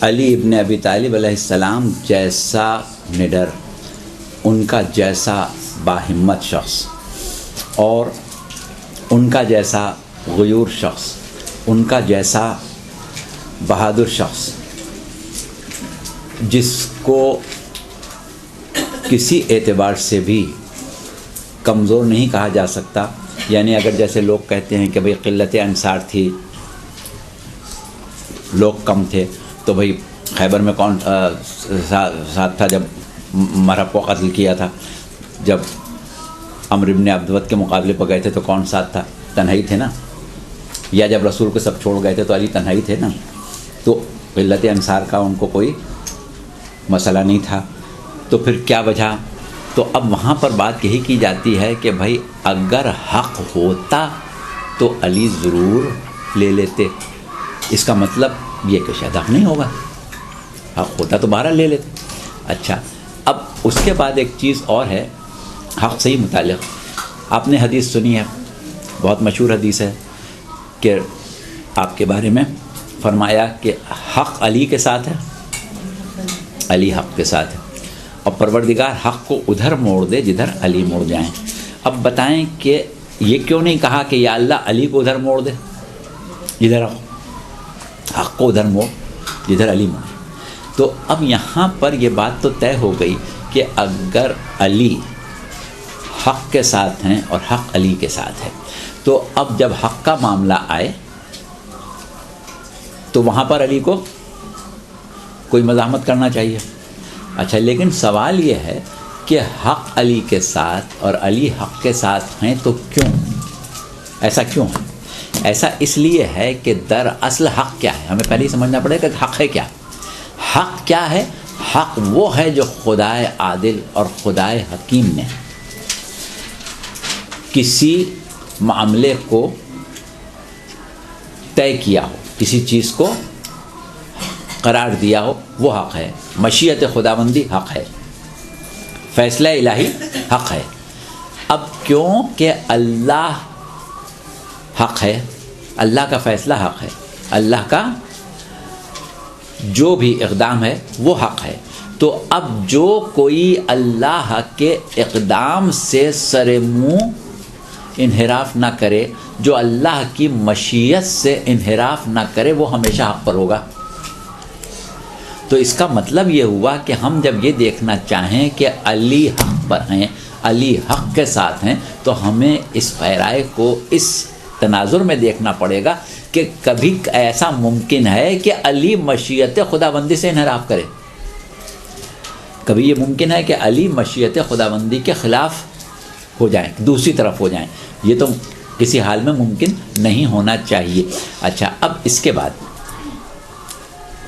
علی ابن ابی طالب علیہ السلام جیسا نڈر، ان کا جیسا باہمت شخص، اور ان کا جیسا غیور شخص، ان کا جیسا بہادر شخص، جس کو کسی اعتبار سے بھی کمزور نہیں کہا جا سکتا. یعنی اگر جیسے لوگ کہتے ہیں کہ بھئی قلت انصار تھی، لوگ کم تھے، تو بھئی خیبر میں کون ساتھ تھا جب مرحب کو قتل کیا تھا؟ جب عمرو بن عبدود کے مقابلے پر گئے تھے تو کون ساتھ تھا؟ تنہائی تھے نا. یا جب رسول کو سب چھوڑ گئے تھے تو علی تنہائی تھے نا. تو قلت انصار کا ان کو کوئی مسئلہ نہیں تھا. تو پھر کیا وجہ؟ تو اب وہاں پر بات یہی کی جاتی ہے کہ بھائی اگر حق ہوتا تو علی ضرور لے لیتے. اس کا مطلب یہ کہ شاید حق نہیں ہوگا، حق ہوتا تو بہرحال لے لیتے. اچھا، اب اس کے بعد ایک چیز اور ہے حق سے ہی متعلق. آپ نے حدیث سنی ہے، بہت مشہور حدیث ہے کہ آپ کے بارے میں فرمایا کہ حق علی کے ساتھ ہے، علی حق کے ساتھ ہے، اور پروردگار حق کو ادھر موڑ دے جدھر علی موڑ جائیں. اب بتائیں کہ یہ کیوں نہیں کہا کہ یا اللہ علی کو ادھر موڑ دے جدھر حق کو ادھر موڑ جدھر علی موڑ. تو اب یہاں پر یہ بات تو طے ہو گئی کہ اگر علی حق کے ساتھ ہیں اور حق علی کے ساتھ ہے، تو اب جب حق کا معاملہ آئے تو وہاں پر علی کو کوئی مزاحمت کرنا چاہیے. اچھا، لیکن سوال یہ ہے کہ حق علی کے ساتھ اور علی حق کے ساتھ ہیں تو کیوں؟ ایسا کیوں ہے؟ ایسا اس لیے ہے کہ دراصل حق کیا ہے؟ ہمیں پہلے ہی سمجھنا پڑے گا کہ حق ہے کیا. حق کیا ہے؟ حق وہ ہے جو خدائے عادل اور خدائے حکیم نے کسی معاملے کو طے کیا ہو، کسی چیز کو قرار دیا ہو، وہ حق ہے. مشیت خداوندی حق ہے، فیصلہ الہی حق ہے. اب کیوں کہ اللہ حق ہے، اللہ کا فیصلہ حق ہے، اللہ کا جو بھی اقدام ہے وہ حق ہے. تو اب جو کوئی اللہ کے اقدام سے سر منہ انحراف نہ کرے، جو اللہ کی مشیت سے انحراف نہ کرے، وہ ہمیشہ حق پر ہوگا. تو اس کا مطلب یہ ہوا کہ ہم جب یہ دیکھنا چاہیں کہ علی حق پر ہیں، علی حق کے ساتھ ہیں، تو ہمیں اس پیرائے کو اس تناظر میں دیکھنا پڑے گا کہ کبھی ایسا ممکن ہے کہ علی مشیت خداوندی سے انحراف کرے؟ کبھی یہ ممکن ہے کہ علی مشیت خداوندی کے خلاف ہو جائیں، دوسری طرف ہو جائیں؟ یہ تو کسی حال میں ممکن نہیں ہونا چاہیے. اچھا، اب اس کے بعد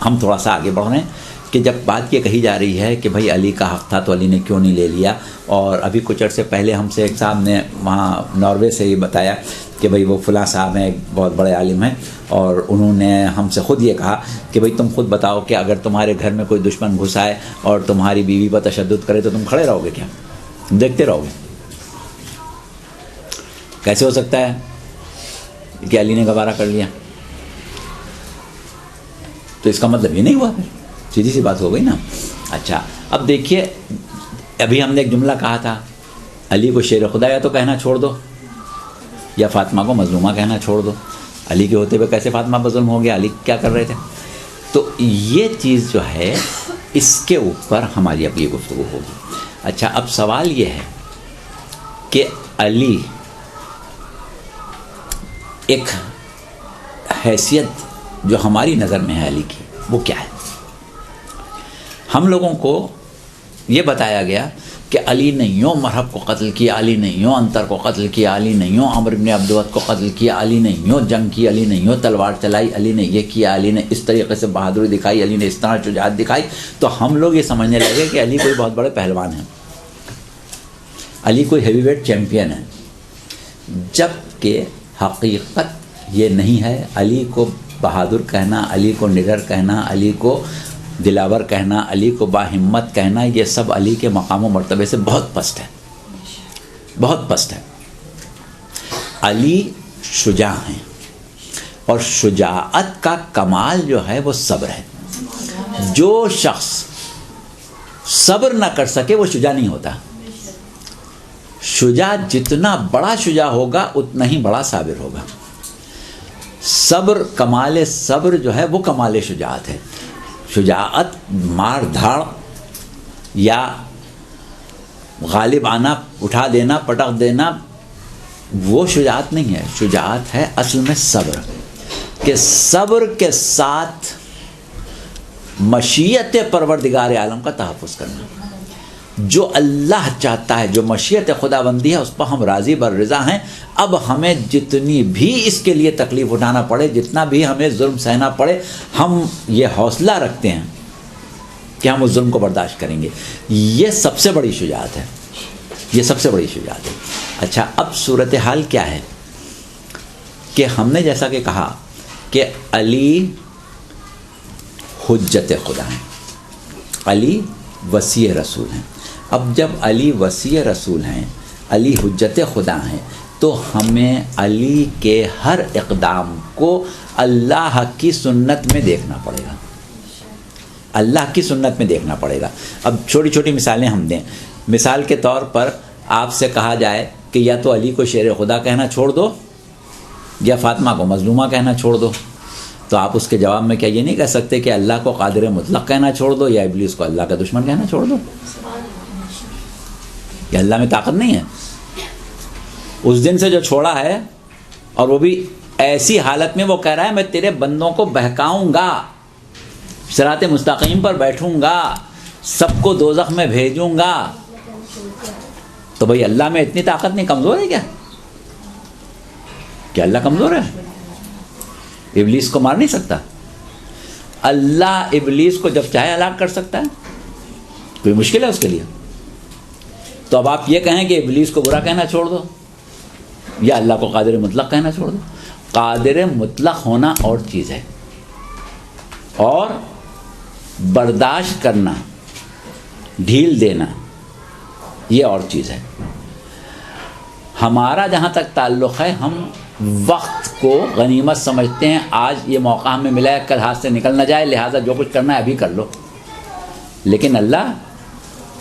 ہم تھوڑا سا آگے بڑھ رہے ہیں کہ جب بات یہ کہی جا رہی ہے کہ بھائی علی کا حق تھا تو علی نے کیوں نہیں لے لیا. اور ابھی کچھ عرصے پہلے ہم سے ایک صاحب نے وہاں ناروے سے ہی بتایا کہ بھئی وہ فلاں صاحب ہیں، ایک بہت بڑے عالم ہیں، اور انہوں نے ہم سے خود یہ کہا کہ بھئی تم خود بتاؤ کہ اگر تمہارے گھر میں کوئی دشمن گھس آئے اور تمہاری بیوی پر تشدد کرے تو تم کھڑے رہو گے کیا؟ دیکھتے رہو گے؟ کیسے ہو سکتا ہے کہ علی نے گوارا کر لیا؟ تو اس کا مطلب یہ نہیں ہوا، پھر سیدھی سی بات ہو گئی نا. اچھا، اب دیکھیے، ابھی ہم نے ایک جملہ کہا تھا، علی کو شیر خدا یا تو کہنا چھوڑ دو یا فاطمہ کو مظلومہ کہنا چھوڑ دو. علی کے ہوتے ہوئے کیسے فاطمہ مظلوم ہو گیا؟ علی کیا کر رہے تھے؟ تو یہ چیز جو ہے اس کے اوپر ہماری اب یہ گفتگو ہوگی. اچھا، اب سوال یہ ہے کہ علی ایک حیثیت جو ہماری نظر میں ہے علی کی، وہ کیا ہے؟ ہم لوگوں کو یہ بتایا گیا کہ علی نے یوں مرحب کو قتل کیا، علی نے یوں انتر کو قتل کیا، علی نے یوں عمرو بن عبدود کو قتل کیا، علی نے یوں جنگ کی، علی نے یوں تلوار چلائی، علی نے یہ کیا، علی نے اس طریقے سے بہادری دکھائی، علی نے اس طرح شجاعت دکھائی. تو ہم لوگ یہ سمجھنے لگے کہ علی کوئی بہت بڑے پہلوان ہیں، علی کوئی ہیوی ویٹ چیمپئن ہے، جبکہ حقیقت یہ نہیں ہے. علی کو بہادر کہنا، علی کو نڈر کہنا، علی کو دلاور کہنا، علی کو باہمت کہنا، یہ سب علی کے مقام و مرتبے سے بہت پست ہے، بہت پست ہے. علی شجاع ہیں، اور شجاعت کا کمال جو ہے وہ صبر ہے. جو شخص صبر نہ کر سکے وہ شجاع نہیں ہوتا. شجاع جتنا بڑا شجاع ہوگا اتنا ہی بڑا صابر ہوگا. صبر، کمال صبر جو ہے وہ کمال شجاعت ہے. شجاعت مار دھاڑ یا غالب آنا، اٹھا دینا، پٹک دینا، وہ شجاعت نہیں ہے. شجاعت ہے اصل میں صبر، کہ صبر کے ساتھ مشیت پروردگار عالم کا تحفظ کرنا. جو اللہ چاہتا ہے، جو مشیت خداوندی ہے، اس پر ہم راضی بر رضا ہیں. اب ہمیں جتنی بھی اس کے لیے تکلیف اٹھانا پڑے، جتنا بھی ہمیں ظلم سہنا پڑے، ہم یہ حوصلہ رکھتے ہیں کہ ہم اس ظلم کو برداشت کریں گے. یہ سب سے بڑی شجاعت ہے، یہ سب سے بڑی شجاعت ہے. اچھا، اب صورتحال کیا ہے کہ ہم نے جیسا کہ کہا کہ علی حجت خدا ہیں، علی وصی رسول ہیں. اب جب علی وصی رسول ہیں، علی حجت خدا ہیں، تو ہمیں علی کے ہر اقدام کو اللہ کی سنت میں دیکھنا پڑے گا، اللہ کی سنت میں دیکھنا پڑے گا. اب چھوٹی چھوٹی مثالیں ہم دیں. مثال کے طور پر آپ سے کہا جائے کہ یا تو علی کو شیر خدا کہنا چھوڑ دو یا فاطمہ کو مظلومہ کہنا چھوڑ دو، تو آپ اس کے جواب میں کیا یہ نہیں کہہ سکتے کہ اللہ کو قادر مطلق کہنا چھوڑ دو یا ابلیس کو اللہ کا دشمن کہنا چھوڑ دو؟ یہ اللہ میں طاقت نہیں ہے. اس دن سے جو چھوڑا ہے، اور وہ بھی ایسی حالت میں، وہ کہہ رہا ہے میں تیرے بندوں کو بہکاؤں گا، صراط مستقیم پر بیٹھوں گا، سب کو دوزخ میں بھیجوں گا. تو بھائی اللہ میں اتنی طاقت نہیں، کمزور ہے کیا اللہ کمزور ہے؟ ابلیس کو مار نہیں سکتا؟ اللہ ابلیس کو جب چاہے ہلاک کر سکتا ہے، کوئی مشکل ہے اس کے لیے؟ تو اب آپ یہ کہیں کہ ابلیس کو برا کہنا چھوڑ دو یا اللہ کو قادر مطلق کہنا چھوڑ دو. قادر مطلق ہونا اور چیز ہے، اور برداشت کرنا، ڈھیل دینا، یہ اور چیز ہے. ہمارا جہاں تک تعلق ہے، ہم وقت کو غنیمت سمجھتے ہیں. آج یہ موقع ہمیں ملا ہے، کل ہاتھ سے نکل نہ جائے، لہٰذا جو کچھ کرنا ہے ابھی کر لو. لیکن اللہ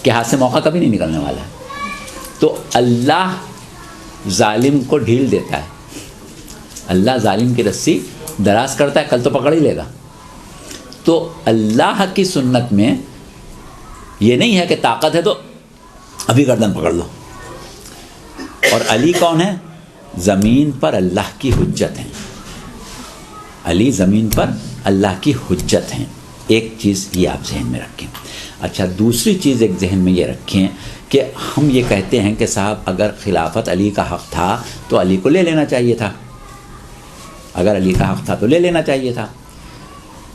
کے ہاتھ سے موقع کبھی نہیں نکلنے والا ہے. تو اللہ ظالم کو ڈھیل دیتا ہے، اللہ ظالم کی رسی دراز کرتا ہے، کل تو پکڑ ہی لے گا. تو اللہ کی سنت میں یہ نہیں ہے کہ طاقت ہے تو ابھی گردن پکڑ لو. اور علی کون ہے؟ زمین پر اللہ کی حجت ہیں. علی زمین پر اللہ کی حجت ہیں. ایک چیز یہ آپ ذہن میں رکھیں. اچھا، دوسری چیز ایک ذہن میں یہ رکھیں کہ ہم یہ کہتے ہیں کہ صاحب اگر خلافت علی کا حق تھا تو علی کو لے لینا چاہیے تھا، اگر علی کا حق تھا تو لے لینا چاہیے تھا.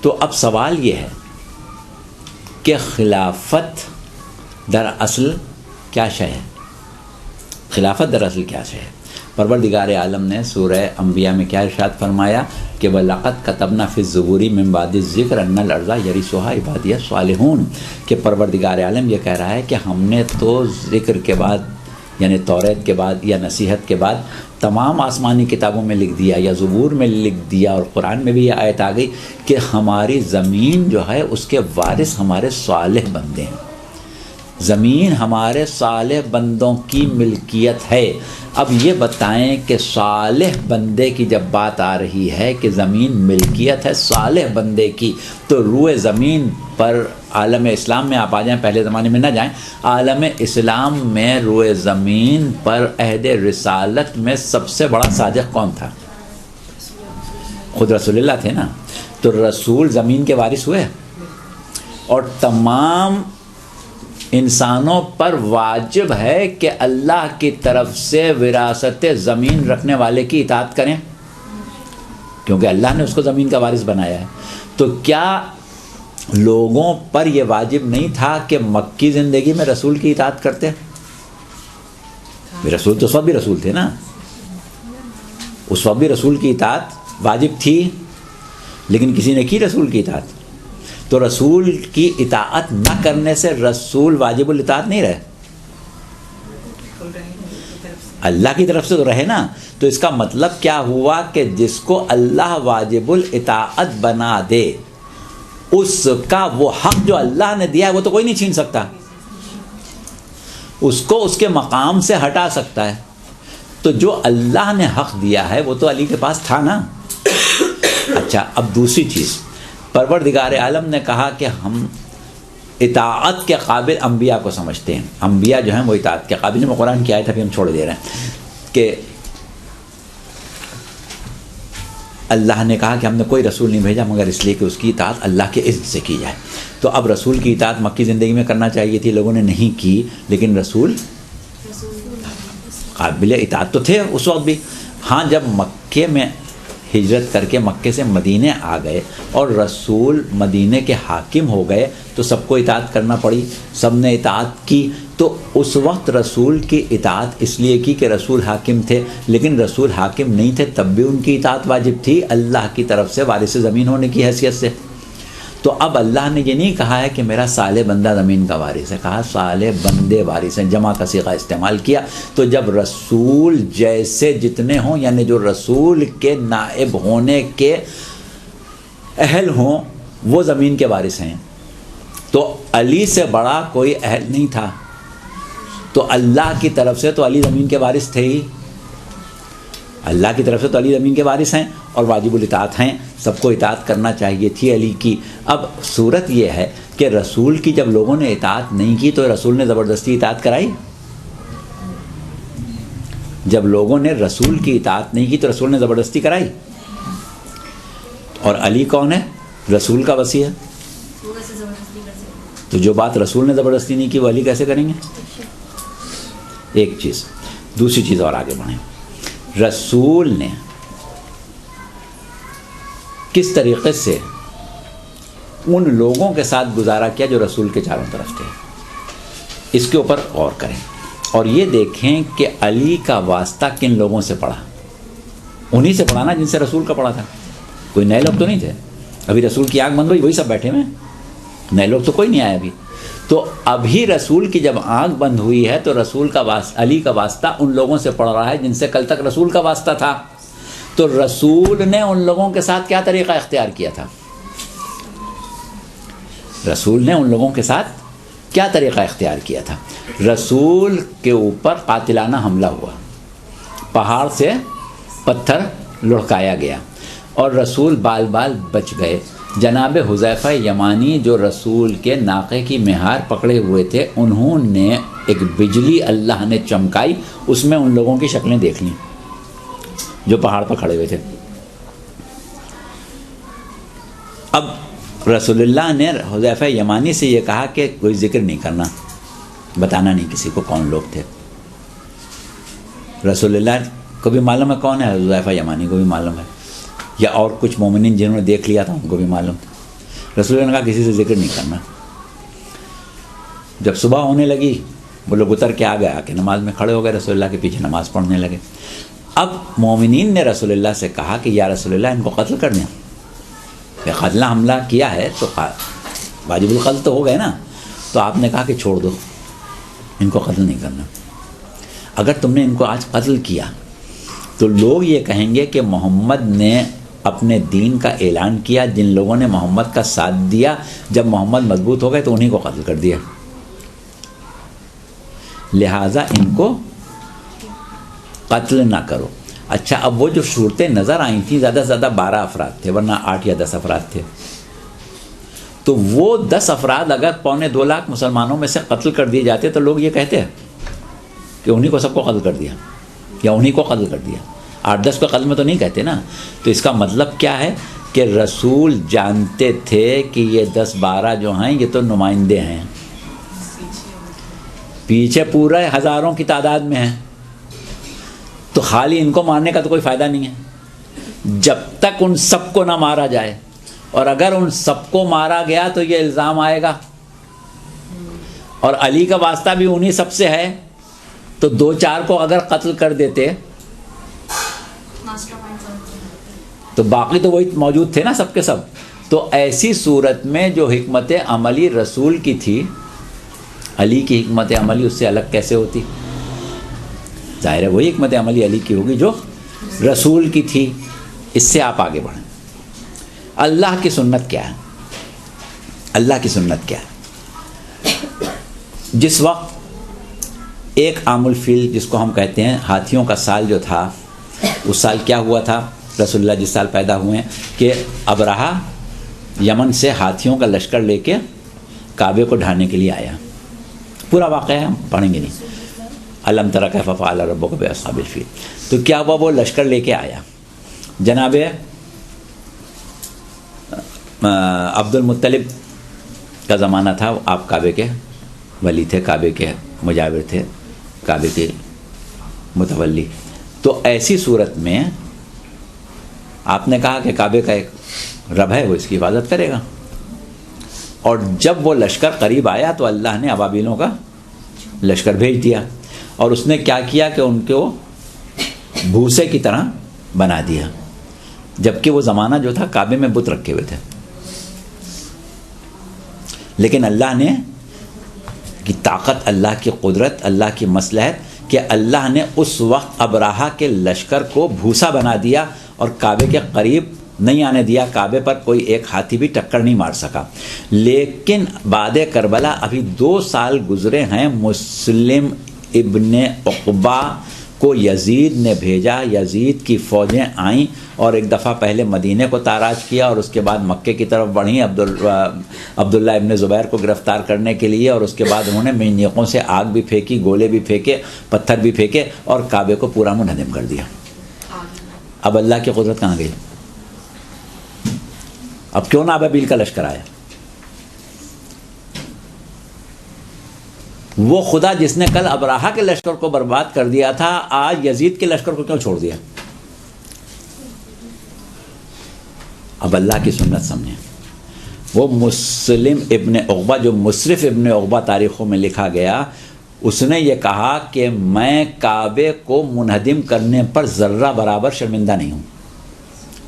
تو اب سوال یہ ہے کہ خلافت دراصل کیا شے ہے؟ خلافت دراصل کیا شے ہے؟ پروردگار عالم نے سورہ انبیاء میں کیا ارشاد فرمایا کہ وَلَقَدْ كَتَبْنَا فِي الزُّبُورِ مِن بَعْدِ الذِّكْرِ أَنَّ الْأَرْضَ يَرِثُهَا عِبَادِيَ الصَّالِحُونَ کہ پروردگار عالم یہ کہہ رہا ہے کہ ہم نے تو ذکر کے بعد، یعنی توریت کے بعد یا نصیحت کے بعد، تمام آسمانی کتابوں میں لکھ دیا یا زبور میں لکھ دیا، اور قرآن میں بھی یہ آیت آ گئی کہ ہماری زمین جو ہے اس کے وارث ہمارے صالح بندے ہیں. زمین ہمارے صالح بندوں کی ملکیت ہے. اب یہ بتائیں کہ صالح بندے کی جب بات آ رہی ہے کہ زمین ملکیت ہے صالح بندے کی، تو روئے زمین پر عالم اسلام میں آپ آ جائیں، پہلے زمانے میں نہ جائیں، عالم اسلام میں روئے زمین پر عہد رسالت میں سب سے بڑا صادق کون تھا؟ خود رسول اللہ تھے نا. تو رسول زمین کے وارث ہوئے، اور تمام انسانوں پر واجب ہے کہ اللہ کی طرف سے وراثت زمین رکھنے والے کی اطاعت کریں، کیونکہ اللہ نے اس کو زمین کا وارث بنایا ہے. تو کیا لوگوں پر یہ واجب نہیں تھا کہ مکی زندگی میں رسول کی اطاعت کرتے؟ رسول تو سب بھی رسول تھے نا، اس وقت بھی رسول کی اطاعت واجب تھی، لیکن کسی نے کی رسول کی اطاعت؟ تو رسول کی اطاعت نہ کرنے سے رسول واجب الاطاعت نہیں رہے، اللہ کی طرف سے تو رہے نا. تو اس کا مطلب کیا ہوا کہ جس کو اللہ واجب الاطاعت بنا دے اس کا وہ حق جو اللہ نے دیا ہے وہ تو کوئی نہیں چھین سکتا، اس کو اس کے مقام سے ہٹا سکتا ہے. تو جو اللہ نے حق دیا ہے وہ تو علی کے پاس تھا نا. اچھا اب دوسری چیز، پروردگار عالم نے کہا کہ ہم اطاعت کے قابل انبیاء کو سمجھتے ہیں. انبیاء جو ہیں وہ اطاعت کے قابل. میں قرآن کی آیت ابھی ہم چھوڑ دے رہے ہیں کہ اللہ نے کہا کہ ہم نے کوئی رسول نہیں بھیجا مگر اس لیے کہ اس کی اطاعت اللہ کے اذن سے کی جائے. تو اب رسول کی اطاعت مکی زندگی میں کرنا چاہیے تھی، لوگوں نے نہیں کی، لیکن رسول قابل اطاعت تو تھے اس وقت بھی. ہاں جب مکے میں ہجرت کر کے مکے سے مدینے آ گئے اور رسول مدینے کے حاکم ہو گئے تو سب کو اطاعت کرنا پڑی، سب نے اطاعت کی. تو اس وقت رسول کی اطاعت اس لیے کی کہ رسول حاکم تھے، لیکن رسول حاکم نہیں تھے تب بھی ان کی اطاعت واجب تھی اللہ کی طرف سے وارث زمین ہونے کی حیثیت سے. تو اب اللہ نے یہ نہیں کہا ہے کہ میرا صالح بندہ زمین کا وارث ہے، کہا صالح بندے وارث ہیں، جمع کا صیغہ استعمال کیا. تو جب رسول جیسے جتنے ہوں، یعنی جو رسول کے نائب ہونے کے اہل ہوں وہ زمین کے وارث ہیں. تو علی سے بڑا کوئی اہل نہیں تھا، تو اللہ کی طرف سے تو علی زمین کے وارث تھے ہی، اللہ کی طرف سے تو علی زمین کے وارث ہیں اور واجب الاطاعت ہیں، سب کو اطاعت کرنا چاہیے تھی علی کی. اب صورت یہ ہے کہ رسول کی جب لوگوں نے اطاعت نہیں کی تو رسول نے زبردستی اطاعت کرائی. جب لوگوں نے رسول کی اطاعت نہیں کی تو رسول نے زبردستی کرائی. اور علی کون ہے؟ رسول کا وصی ہے. تو جو بات رسول نے زبردستی نہیں کی وہ علی کیسے کریں گے؟ ایک چیز. دوسری چیز اور آگے بڑھیں. رسول نے کس طریقے سے ان لوگوں کے ساتھ گزارا کیا جو رسول کے چاروں طرف تھے، اس کے اوپر غور کریں اور یہ دیکھیں کہ علی کا واسطہ کن لوگوں سے پڑا. انہی سے پڑھا نا جن سے رسول کا پڑا تھا. کوئی نئے لوگ تو نہیں تھے. ابھی رسول کی آنکھ بند ہوئی وہی سب بیٹھے ہوئے، نئے لوگ تو کوئی نہیں آئے ابھی. تو ابھی رسول کی جب آنکھ بند ہوئی ہے تو رسول کا علی کا واسطہ ان لوگوں سے پڑ رہا ہے جن سے کل تک رسول کا واسطہ تھا. تو رسول نے ان لوگوں کے ساتھ کیا طریقہ اختیار کیا تھا؟ رسول نے ان لوگوں کے ساتھ کیا طریقہ اختیار کیا تھا؟ رسول کے اوپر قاتلانہ حملہ ہوا، پہاڑ سے پتھر لڑکایا گیا اور رسول بال بال بچ گئے. جناب حذیفہ یمانی جو رسول کے ناقے کی مہار پکڑے ہوئے تھے، انہوں نے ایک بجلی اللہ نے چمکائی، اس میں ان لوگوں کی شکلیں دیکھ لیں جو پہاڑ پر کھڑے ہوئے تھے. اب رسول اللہ نے حذیفہ یمانی سے یہ کہا کہ کوئی ذکر نہیں کرنا، بتانا نہیں کسی کو کون لوگ تھے. رسول اللہ کو بھی معلوم ہے کون ہے، حذیفہ یمانی کو بھی معلوم ہے، یا اور کچھ مومنین جنہوں نے دیکھ لیا تھا ان کو بھی معلوم تھا. رسول اللہ نے کہا کسی سے ذکر نہیں کرنا. جب صبح ہونے لگی وہ لوگ اتر کے آ گئے، آ کے نماز میں کھڑے ہو گئے، رسول اللہ کے پیچھے نماز پڑھنے لگے. اب مومنین نے رسول اللہ سے کہا کہ یا رسول اللہ ان کو قتل کر دیں. قتلہ حملہ کیا ہے تو واجب القتل تو ہو گئے نا. تو آپ نے کہا کہ چھوڑ دو، ان کو قتل نہیں کرنا. اگر تم نے ان کو آج قتل کیا تو لوگ یہ کہیں گے کہ محمد نے اپنے دین کا اعلان کیا، جن لوگوں نے محمد کا ساتھ دیا جب محمد مضبوط ہو گئے تو انہیں کو قتل کر دیا، لہٰذا ان کو قتل نہ کرو. اچھا اب وہ جو صورتیں نظر آئی تھیں زیادہ سے زیادہ 12 افراد تھے، ورنہ 8 یا 10 افراد تھے. تو وہ 10 افراد اگر 2.25 لاکھ مسلمانوں میں سے قتل کر دیے جاتے تو لوگ یہ کہتے ہیں کہ انہیں کو سب کو قتل کر دیا یا انہیں کو قتل کر دیا. 8-10 کو قتل میں تو نہیں کہتے نا. تو اس کا مطلب کیا ہے کہ رسول جانتے تھے کہ یہ 10-12 جو ہیں یہ تو نمائندے ہیں، پیچھے پورے ہزاروں کی تعداد میں ہیں. تو خالی ان کو مارنے کا تو کوئی فائدہ نہیں ہے جب تک ان سب کو نہ مارا جائے. اور اگر ان سب کو مارا گیا تو یہ الزام آئے گا، اور علی کا واسطہ بھی انہی سب سے ہے. تو 2-4 کو اگر قتل کر دیتے تو باقی تو وہی موجود تھے نا سب کے سب. تو ایسی صورت میں جو حکمت عملی رسول کی تھی، علی کی حکمت عملی اس سے الگ کیسے ہوتی؟ ظاہر ہے وہی حکمت عملی علی کی ہوگی جو رسول کی تھی. اس سے آپ آگے بڑھیں. اللہ کی سنت کیا ہے؟ اللہ کی سنت کیا ہے؟ جس وقت ایک عام الفیل جس کو ہم کہتے ہیں ہاتھیوں کا سال جو تھا، اس سال کیا ہوا تھا؟ رسول اللہ جس سال پیدا ہوئے ہیں کہ ابرہہ یمن سے ہاتھیوں کا لشکر لے کے کعبے کو ڈھانے کے لیے آیا. پورا واقعہ ہم پڑھیں گے نہیں. الم تر کیف فعل ربک باصحاب الفیل. تو کیا ہوا؟ وہ لشکر لے کے آیا. جناب عبد المطلب کا زمانہ تھا، آپ کعبے کے ولی تھے، کعبے کے مجاور تھے، کعبے کے متولی. تو ایسی صورت میں آپ نے کہا کہ کعبے کا ایک رب ہے، وہ اس کی حفاظت کرے گا. اور جب وہ لشکر قریب آیا تو اللہ نے ابابیلوں کا لشکر بھیج دیا، اور اس نے کیا کیا کہ ان کو بھوسے کی طرح بنا دیا، جبکہ وہ زمانہ جو تھا کعبے میں بت رکھے ہوئے تھے. لیکن اللہ نے کی طاقت، اللہ کی قدرت، اللہ کی مصلحت کہ اللہ نے اس وقت ابراہہ کے لشکر کو بھوسا بنا دیا اور کعبے کے قریب نہیں آنے دیا. کعبے پر کوئی ایک ہاتھی بھی ٹکر نہیں مار سکا. لیکن بعد کربلا ابھی 2 سال گزرے ہیں، مسلم ابن عقبہ کو یزید نے بھیجا. یزید کی فوجیں آئیں اور ایک دفعہ پہلے مدینے کو تاراج کیا اور اس کے بعد مکے کی طرف بڑھیں عبداللہ ابن زبیر کو گرفتار کرنے کے لیے، اور اس کے بعد انہوں نے منجنیقوں سے آگ بھی پھینکی، گولے بھی پھینکے، پتھر بھی پھینکے اور کعبے کو پورا منہدم کر دیا. اب اللہ کی قدرت کہاں گئی؟ اب کیوں نہ ابابیل کا لشکر آیا؟ وہ خدا جس نے کل ابراہہ کے لشکر کو برباد کر دیا تھا، آج یزید کے لشکر کو کیوں چھوڑ دیا؟ اب اللہ کی سنت سمجھیں. وہ مسلم ابن عقبہ، جو مصرف ابن عقبہ تاریخوں میں لکھا گیا، اس نے یہ کہا کہ میں کعبے کو منہدم کرنے پر ذرہ برابر شرمندہ نہیں ہوں،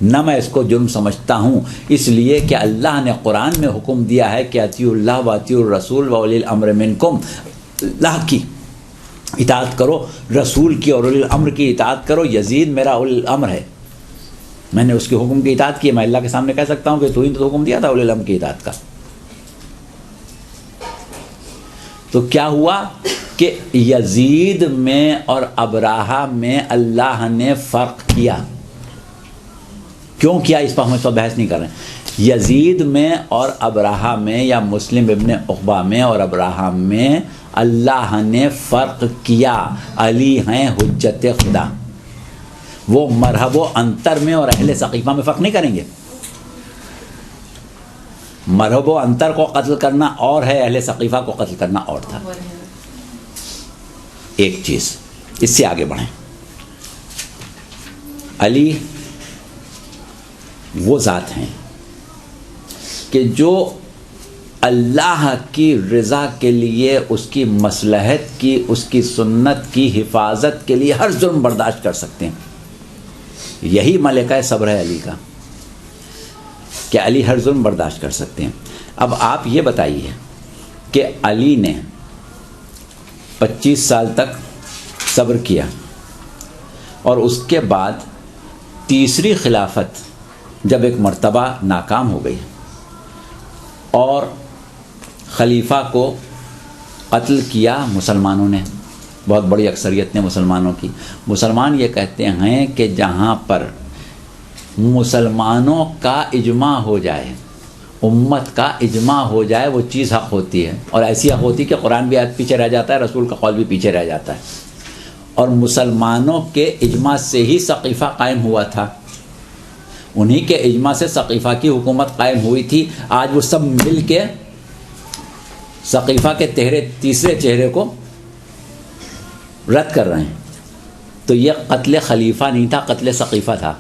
نہ میں اس کو جرم سمجھتا ہوں، اس لیے کہ اللہ نے قرآن میں حکم دیا ہے کہ اطیعوا اللہ و اطیعوا الرسول و اولی الامر منکم. اللہ کی اطاعت کرو، رسول کی اور اولی الامر کی اطاعت کرو. یزید میرا اولی الامر ہے، میں نے اس کے حکم کی اطاعت کی. میں اللہ کے سامنے کہہ سکتا ہوں کہ تو ہی تو حکم دیا تھا اولی الامر کی اطاعت کا. تو کیا ہوا کہ یزید میں اور ابراہہ میں اللہ نے فرق کیا. کیوں کیا؟ اس پر ہم اس پر بحث نہیں کر رہے ہیں. یزید میں اور ابراہہ میں، یا مسلم ابن عقبہ میں اور ابراہہ میں اللہ نے فرق کیا. علی ہیں حجت خدا. وہ مرحب و انتر میں اور اہل ثقیفہ میں فرق نہیں کریں گے. مرحب و انتر کو قتل کرنا اور ہے، اہل ثقیفہ کو قتل کرنا اور تھا. ایک چیز، اس سے آگے بڑھیں. علی وہ ذات ہیں کہ جو اللہ کی رضا کے لیے، اس کی مصلحت کی، اس کی سنت کی حفاظت کے لیے ہر ظلم برداشت کر سکتے ہیں. یہی ملکہ صبر ہے علی کا کہ علی ہر ظلم برداشت کر سکتے ہیں. اب آپ یہ بتائیے کہ علی نے 25 سال تک صبر کیا اور اس کے بعد تیسری خلافت جب ایک مرتبہ ناکام ہو گئی اور خلیفہ کو قتل کیا مسلمانوں نے، بہت بڑی اکثریت نے مسلمانوں کی. مسلمان یہ کہتے ہیں کہ جہاں پر مسلمانوں کا اجماع ہو جائے، امت کا اجماع ہو جائے، وہ چیز حق ہوتی ہے. اور ایسی حق ہوتی ہے کہ قرآن بھی آیت پیچھے رہ جاتا ہے، رسول کا قول بھی پیچھے رہ جاتا ہے. اور مسلمانوں کے اجماع سے ہی ثقیفہ قائم ہوا تھا، انہی کے اجماع سے ثقیفہ کی حکومت قائم ہوئی تھی. آج وہ سب مل کے ثقیفہ کے تیسرے چہرے کو رد کر رہے ہیں. تو یہ قتل خلیفہ نہیں تھا، قتل ثقیفہ تھا.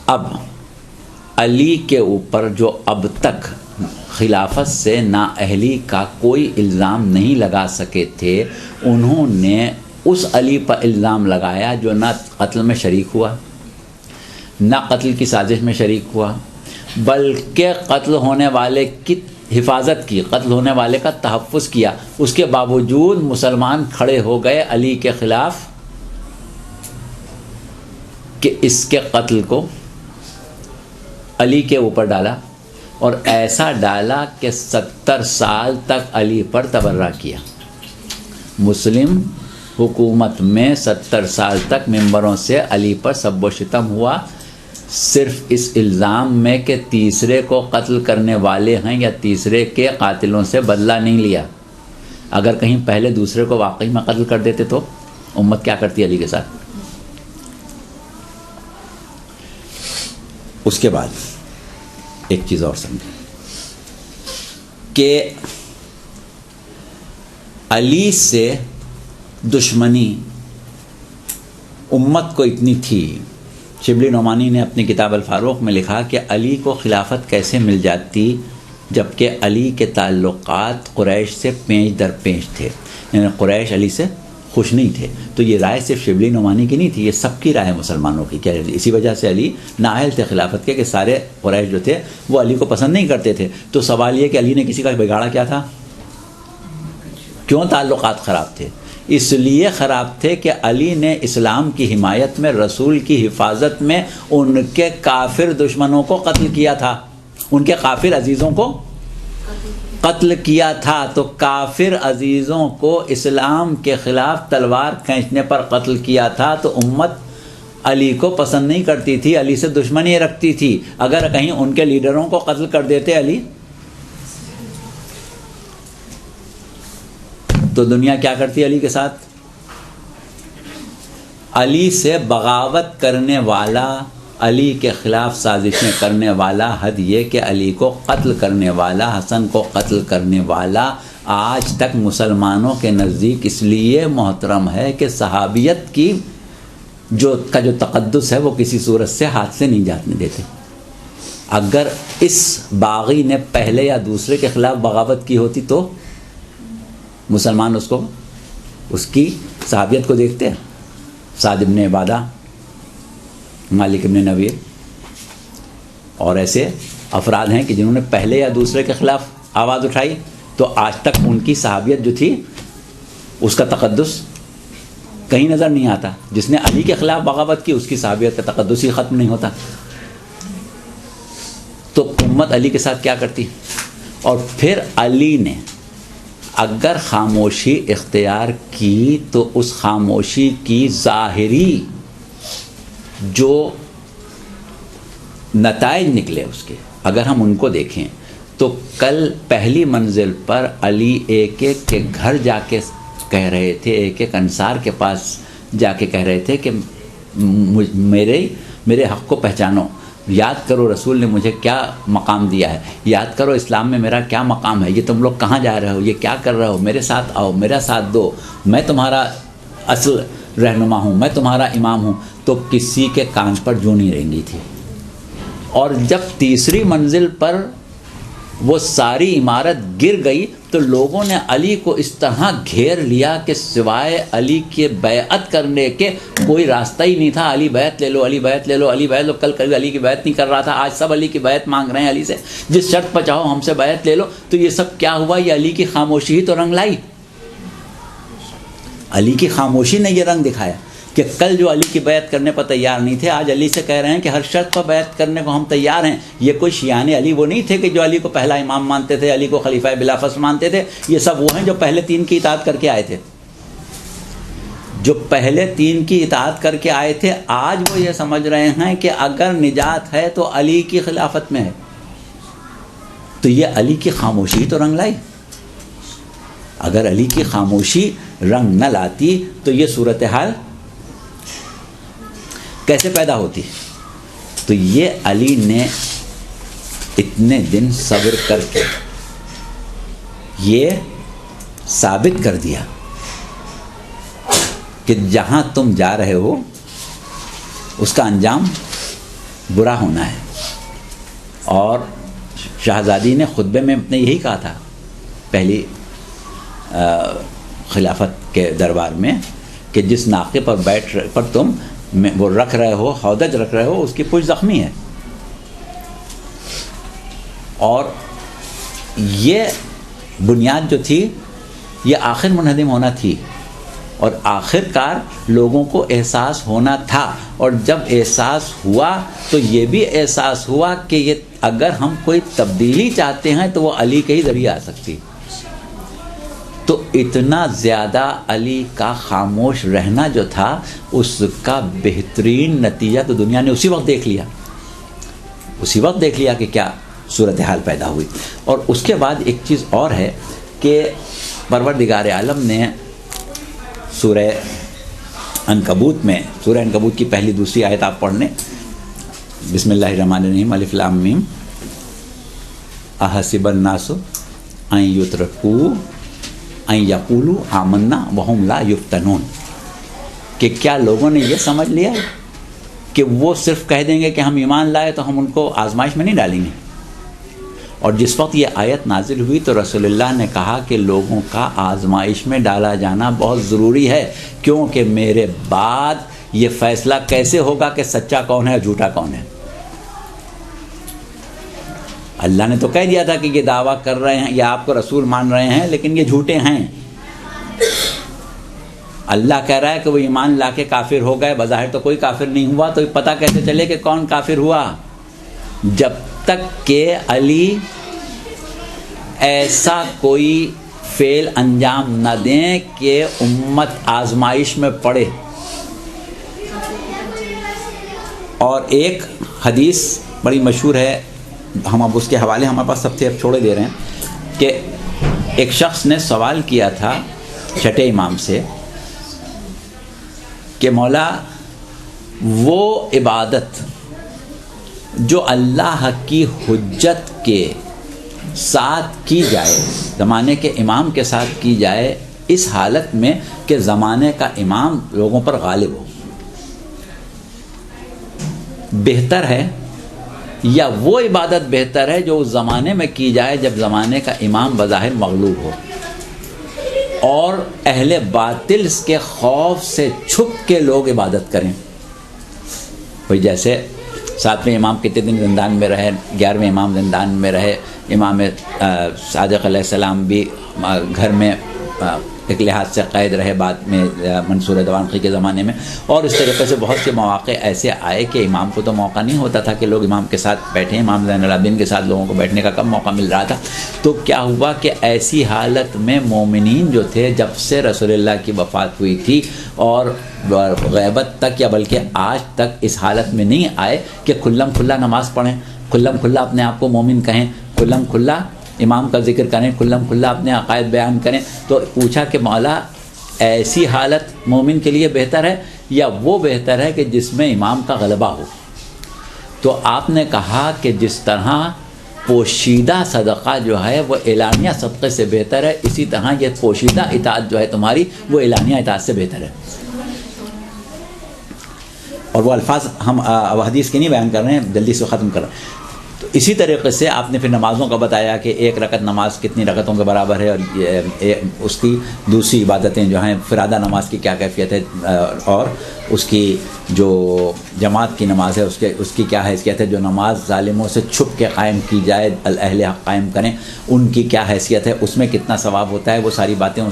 اب علی کے اوپر جو اب تک خلافت سے نااہلی کا کوئی الزام نہیں لگا سکے تھے، انہوں نے اس علی پر الزام لگایا جو نہ قتل میں شریک ہوا، نہ قتل کی سازش میں شریک ہوا، بلکہ قتل ہونے والے کی حفاظت کی، قتل ہونے والے کا تحفظ کیا. اس کے باوجود مسلمان کھڑے ہو گئے علی کے خلاف کہ اس کے قتل کو علی کے اوپر ڈالا اور ایسا ڈالا کہ 70 سال تک علی پر تبرہ کیا. مسلم حکومت میں 70 سال تک ممبروں سے علی پر سب و شتم ہوا، صرف اس الزام میں کہ تیسرے کو قتل کرنے والے ہیں یا تیسرے کے قاتلوں سے بدلہ نہیں لیا. اگر کہیں پہلے دوسرے کو واقعی میں قتل کر دیتے تو امت کیا کرتی علی کے ساتھ؟ اس کے بعد ایک چیز اور سمجھیں کہ علی سے دشمنی امت کو اتنی تھی. شبلی نعمانی نے اپنی کتاب الفاروق میں لکھا کہ علی کو خلافت کیسے مل جاتی جبکہ علی کے تعلقات قریش سے پینچ در پینچ تھے، یعنی قریش علی سے خوش نہیں تھے. تو یہ رائے صرف شبلی نعمانی کی نہیں تھی، یہ سب کی رائے مسلمانوں کی. کیا اسی وجہ سے علی نااہل تھے خلافت کے کہ سارے قریش جو تھے وہ علی کو پسند نہیں کرتے تھے. تو سوال یہ کہ علی نے کسی کا بگاڑا کیا تھا؟ کیوں تعلقات خراب تھے؟ اس لیے خراب تھے کہ علی نے اسلام کی حمایت میں، رسول کی حفاظت میں ان کے کافر دشمنوں کو قتل کیا تھا، ان کے کافر عزیزوں کو قتل کیا تھا. تو کافر عزیزوں کو اسلام کے خلاف تلوار کھینچنے پر قتل کیا تھا. تو امت علی کو پسند نہیں کرتی تھی، علی سے دشمنی رکھتی تھی. اگر کہیں ان کے لیڈروں کو قتل کر دیتے علی تو دنیا کیا کرتی علی کے ساتھ؟ علی سے بغاوت کرنے والا، علی کے خلاف سازشیں کرنے والا، حد یہ کہ علی کو قتل کرنے والا، حسن کو قتل کرنے والا آج تک مسلمانوں کے نزدیک اس لیے محترم ہے کہ صحابیت کی جو تقدس ہے وہ کسی صورت سے ہاتھ سے نہیں جانے دیتے. اگر اس باغی نے پہلے یا دوسرے کے خلاف بغاوت کی ہوتی تو مسلمان اس کو، اس کی صحابیت کو دیکھتے ہیں. سعد ابن عبادہ، مالک ابن نویر اور ایسے افراد ہیں کہ جنہوں نے پہلے یا دوسرے کے خلاف آواز اٹھائی تو آج تک ان کی صحابیت جو تھی اس کا تقدس کہیں نظر نہیں آتا. جس نے علی کے خلاف بغاوت کی اس کی صحابیت کا تقدس ہی ختم نہیں ہوتا. تو امت علی کے ساتھ کیا کرتی؟ اور پھر علی نے اگر خاموشی اختیار کی تو اس خاموشی کی ظاہری جو نتائج نکلے اس کے اگر ہم ان کو دیکھیں تو کل پہلی منزل پر علی ایک ایک کے گھر جا کے کہہ رہے تھے، ایک ایک انصار کے پاس جا کے کہہ رہے تھے کہ میرے حق کو پہچانو، یاد کرو رسول نے مجھے کیا مقام دیا ہے، یاد کرو اسلام میں میرا کیا مقام ہے، یہ تم لوگ کہاں جا رہے ہو، یہ کیا کر رہے ہو، میرے ساتھ آؤ، میرا ساتھ دو، میں تمہارا اصل رہنما ہوں، میں تمہارا امام ہوں. تو کسی کے کان پر جوں نہیں رینگی تھی. اور جب تیسری منزل پر وہ ساری عمارت گر گئی تو لوگوں نے علی کو اس طرح گھیر لیا کہ سوائے علی کے بیعت کرنے کے کوئی راستہ ہی نہیں تھا. علی بیعت لے لو، علی بیعت لے لو، علی بیعت لو. کل علی کی بیعت نہیں کر رہا تھا، آج سب علی کی بیعت مانگ رہے ہیں علی سے، جس شرط پر چاہو ہم سے بیعت لے لو. تو یہ سب کیا ہوا؟ یہ علی کی خاموشی ہی تو رنگ لائی. علی کی خاموشی نے یہ رنگ دکھایا کہ کل جو علی کی بیعت کرنے پر تیار نہیں تھے آج علی سے کہہ رہے ہیں کہ ہر شرط پر بیعت کرنے کو ہم تیار ہیں. یہ کوئی شیعان علی وہ نہیں تھے کہ جو علی کو پہلا امام مانتے تھے، علی کو خلیفہ بلا فصل مانتے تھے. یہ سب وہ ہیں جو پہلے تین کی اطاعت کر کے آئے تھے، جو پہلے تین کی اطاعت کر کے آئے تھے. آج وہ یہ سمجھ رہے ہیں کہ اگر نجات ہے تو علی کی خلافت میں ہے. تو یہ علی کی خاموشی تو رنگ لائی. اگر علی کی خاموشی رنگ نہ لاتی تو یہ صورتحال کیسے پیدا ہوتی؟ تو یہ علی نے اتنے دن صبر کر کے یہ ثابت کر دیا کہ جہاں تم جا رہے ہو اس کا انجام برا ہونا ہے. اور شہزادی نے خطبے میں اپنے یہی کہا تھا پہلی خلافت کے دربار میں کہ جس ناقے پر بیٹھ پر تم وہ رکھ رہے ہو، ہودج رکھ رہے ہو، اس کی پشت زخمی ہے. اور یہ بنیاد جو تھی یہ آخر منہدم ہونا تھی. اور آخر کار لوگوں کو احساس ہونا تھا، اور جب احساس ہوا تو یہ بھی احساس ہوا کہ یہ اگر ہم کوئی تبدیلی چاہتے ہیں تو وہ علی کے ہی ذریعے آ سکتی. تو اتنا زیادہ علی کا خاموش رہنا جو تھا اس کا بہترین نتیجہ تو دنیا نے اسی وقت دیکھ لیا کہ کیا صورتحال پیدا ہوئی. اور اس کے بعد ایک چیز اور ہے کہ پروردگار عالم نے سورہ عنکبوت کی پہلی دوسری آیت آپ پڑھ لیں. بسم اللہ الرحمن الرحیم، الف لام میم، احسب الناس ان یترکوا ان یقولوا آمنا وہم لا یفتنون، کہ کیا لوگوں نے یہ سمجھ لیا کہ وہ صرف کہہ دیں گے کہ ہم ایمان لائے تو ہم ان کو آزمائش میں نہیں ڈالیں گے. اور جس وقت یہ آیت نازل ہوئی تو رسول اللہ نے کہا کہ لوگوں کا آزمائش میں ڈالا جانا بہت ضروری ہے، کیونکہ میرے بعد یہ فیصلہ کیسے ہوگا کہ سچا کون ہے اور جھوٹا کون ہے. اللہ نے تو کہہ دیا تھا کہ یہ دعویٰ کر رہے ہیں یا آپ کو رسول مان رہے ہیں لیکن یہ جھوٹے ہیں. اللہ کہہ رہا ہے کہ وہ ایمان لا کے کافر ہو گئے، بظاہر تو کوئی کافر نہیں ہوا، تو پتہ کیسے چلے کہ کون کافر ہوا؟ جب تک کہ علی ایسا کوئی فعل انجام نہ دیں کہ امت آزمائش میں پڑے. اور ایک حدیث بڑی مشہور ہے، ہم اب اس کے حوالے ہمارے پاس سب سے اب چھوڑے دے رہے ہیں، کہ ایک شخص نے سوال کیا تھا چھٹے امام سے کہ مولا وہ عبادت جو اللہ کی حجت کے ساتھ کی جائے، زمانے کے امام کے ساتھ کی جائے، اس حالت میں کہ زمانے کا امام لوگوں پر غالب ہو، بہتر ہے یا وہ عبادت بہتر ہے جو اس زمانے میں کی جائے جب زمانے کا امام بظاہر مغلوب ہو اور اہل باطل کے خوف سے چھپ کے لوگ عبادت کریں؟ کوئی جیسے 7ویں امام کتنے دن زندان میں رہے، 11ویں امام زندان میں رہے، امام صادق علیہ السلام بھی گھر میں ایک لحاظ سے قید رہے بعد میں منصور دوانقی کے زمانے میں، اور اس طریقے سے بہت سے مواقع ایسے آئے کہ امام کو تو موقع نہیں ہوتا تھا کہ لوگ امام کے ساتھ بیٹھیں. امام زین العابدین کے ساتھ لوگوں کو بیٹھنے کا کم موقع مل رہا تھا. تو کیا ہوا کہ ایسی حالت میں مومنین جو تھے، جب سے رسول اللہ کی وفات ہوئی تھی اور غیبت تک یا بلکہ آج تک اس حالت میں نہیں آئے کہ کھلم کھلا نماز پڑھیں، کھلم کھلا اپنے آپ کو مومن کہیں، کھلم کھلا امام کا ذکر کریں، کھلم کھلا اپنے عقائد بیان کریں. تو پوچھا کہ مولا ایسی حالت مومن کے لیے بہتر ہے یا وہ بہتر ہے کہ جس میں امام کا غلبہ ہو؟ تو آپ نے کہا کہ جس طرح پوشیدہ صدقہ جو ہے وہ اعلانیہ صدقے سے بہتر ہے، اسی طرح یہ پوشیدہ اطاعت جو ہے تمہاری وہ اعلانیہ اطاعت سے بہتر ہے. اور وہ الفاظ ہم حدیث کے نہیں بیان کر رہے ہیں، جلدی سے ختم کر رہے ہیں. تو اسی طریقے سے آپ نے پھر نمازوں کا بتایا کہ ایک رکعت نماز کتنی رکعتوں کے برابر ہے، اور اس کی دوسری عبادتیں جو ہیں فرادہ نماز کی کیا کیفیت ہے، اور اس کی جو جماعت کی نماز ہے اس کی کیا حیثیت ہے، جو نماز ظالموں سے چھپ کے قائم کی جائے، اہل حق قائم کریں، ان کی کیا حیثیت ہے، اس میں کتنا ثواب ہوتا ہے. وہ ساری باتیں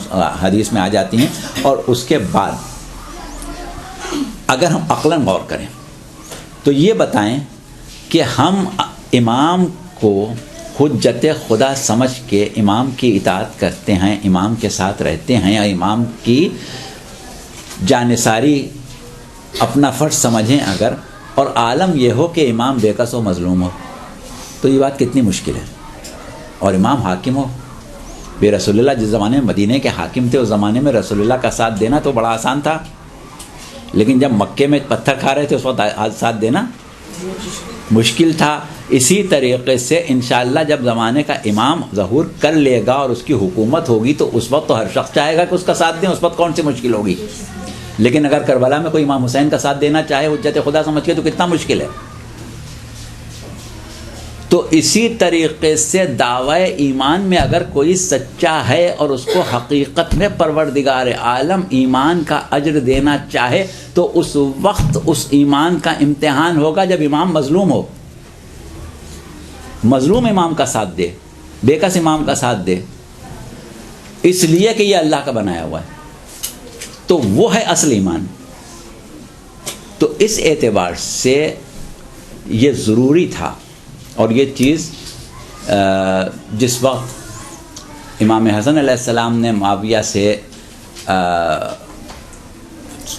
حدیث میں آ جاتی ہیں. اور اس کے بعد اگر ہم عقلاً غور کریں تو یہ بتائیں کہ ہم امام کو حجت خدا سمجھ کے امام کی اطاعت کرتے ہیں، امام کے ساتھ رہتے ہیں، اور امام کی جانثاری اپنا فرض سمجھیں اگر، اور عالم یہ ہو کہ امام بے کس و مظلوم ہو، تو یہ بات کتنی مشکل ہے. اور امام حاکم ہو. بے رسول اللہ جس زمانے میں مدینے کے حاکم تھے، اس زمانے میں رسول اللہ کا ساتھ دینا تو بڑا آسان تھا، لیکن جب مکے میں پتھر کھا رہے تھے اس وقت ساتھ دینا مشکل تھا. اسی طریقے سے انشاءاللہ جب زمانے کا امام ظہور کر لے گا اور اس کی حکومت ہوگی تو اس وقت تو ہر شخص چاہے گا کہ اس کا ساتھ دیں، اس وقت کون سی مشکل ہوگی. لیکن اگر کربلا میں کوئی امام حسین کا ساتھ دینا چاہے حجت خدا سمجھ کے تو کتنا مشکل ہے. تو اسی طریقے سے دعوی ایمان میں اگر کوئی سچا ہے اور اس کو حقیقت میں پروردگار عالم ایمان کا اجر دینا چاہے تو اس وقت اس ایمان کا امتحان ہوگا جب امام مظلوم ہو. مظلوم امام کا ساتھ دے، بے کس امام کا ساتھ دے، اس لیے کہ یہ اللہ کا بنایا ہوا ہے. تو وہ ہے اصل ایمان. تو اس اعتبار سے یہ ضروری تھا. اور یہ چیز جس وقت امام حسن علیہ السلام نے معاویہ سے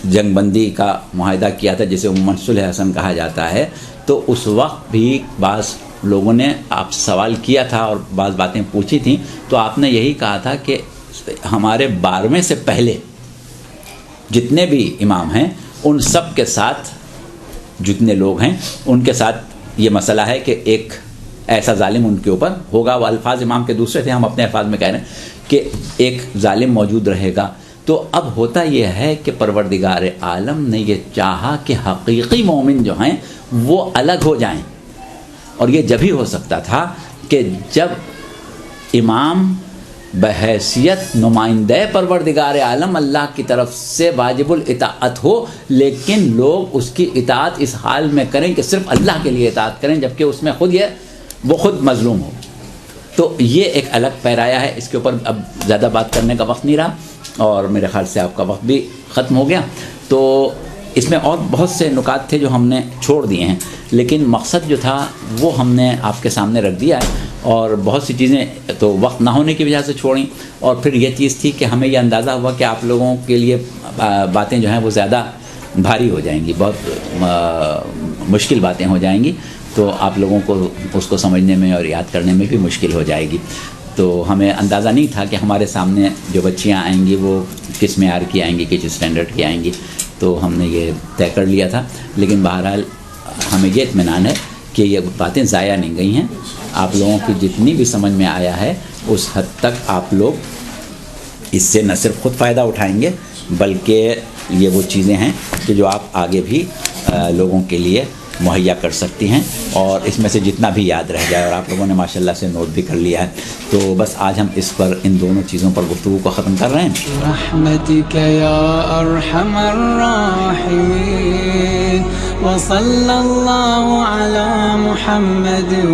جنگ بندی کا معاہدہ کیا تھا جسے عموماً صلح حسن کہا جاتا ہے، تو اس وقت بھی بعض لوگوں نے آپ سے سوال کیا تھا اور بعض باتیں پوچھی تھیں، تو آپ نے یہی کہا تھا کہ ہمارے 12ویں سے پہلے جتنے بھی امام ہیں ان سب کے ساتھ، جتنے لوگ ہیں ان کے ساتھ یہ مسئلہ ہے کہ ایک ایسا ظالم ان کے اوپر ہوگا. وہ الفاظ امام کے دوسرے تھے، ہم اپنے الفاظ میں کہہ رہے ہیں کہ ایک ظالم موجود رہے گا. تو اب ہوتا یہ ہے کہ پروردگار عالم نے یہ چاہا کہ حقیقی مومن جو ہیں وہ الگ ہو جائیں. اور یہ جب ہی ہو سکتا تھا کہ جب امام بحیثیت نمائندہ پروردگار عالم اللہ کی طرف سے واجب الاطاعت ہو، لیکن لوگ اس کی اطاعت اس حال میں کریں کہ صرف اللہ کے لیے اطاعت کریں، جبکہ اس میں وہ خود مظلوم ہو. تو یہ ایک الگ پیرایا ہے. اس کے اوپر اب زیادہ بات کرنے کا وقت نہیں رہا اور میرے خیال سے آپ کا وقت بھی ختم ہو گیا. تو اس میں اور بہت سے نکات تھے جو ہم نے چھوڑ دیے ہیں، لیکن مقصد جو تھا وہ ہم نے آپ کے سامنے رکھ دیا ہے. اور بہت سی چیزیں تو وقت نہ ہونے کی وجہ سے چھوڑیں، اور پھر یہ چیز تھی کہ ہمیں یہ اندازہ ہوا کہ آپ لوگوں کے لیے باتیں جو ہیں وہ زیادہ بھاری ہو جائیں گی، بہت مشکل باتیں ہو جائیں گی، تو آپ لوگوں کو اس کو سمجھنے میں اور یاد کرنے میں بھی مشکل ہو جائے گی. تو ہمیں اندازہ نہیں تھا کہ ہمارے سامنے جو بچیاں آئیں گی وہ کس معیار کی آئیں گی، کس اسٹینڈرڈ کی آئیں گی. تو ہم نے یہ طے کر لیا تھا. لیکن بہرحال ہمیں یہ اطمینان ہے کہ یہ باتیں ضائع نہیں گئی ہیں. آپ لوگوں کی جتنی بھی سمجھ میں آیا ہے اس حد تک آپ لوگ اس سے نہ صرف خود فائدہ اٹھائیں گے، بلکہ یہ وہ چیزیں ہیں کہ جو آپ آگے بھی لوگوں کے لیے مہیا کر سکتی ہیں، اور اس میں سے جتنا بھی یاد رہ جائے. اور آپ لوگوں نے ماشاءاللہ سے نوٹ بھی کر لیا ہے. تو بس آج ہم اس پر، ان دونوں چیزوں پر گفتگو کو ختم کر رہے ہیں. رحمتک یا ارحم الراحمین وصلی اللہ علی محمد و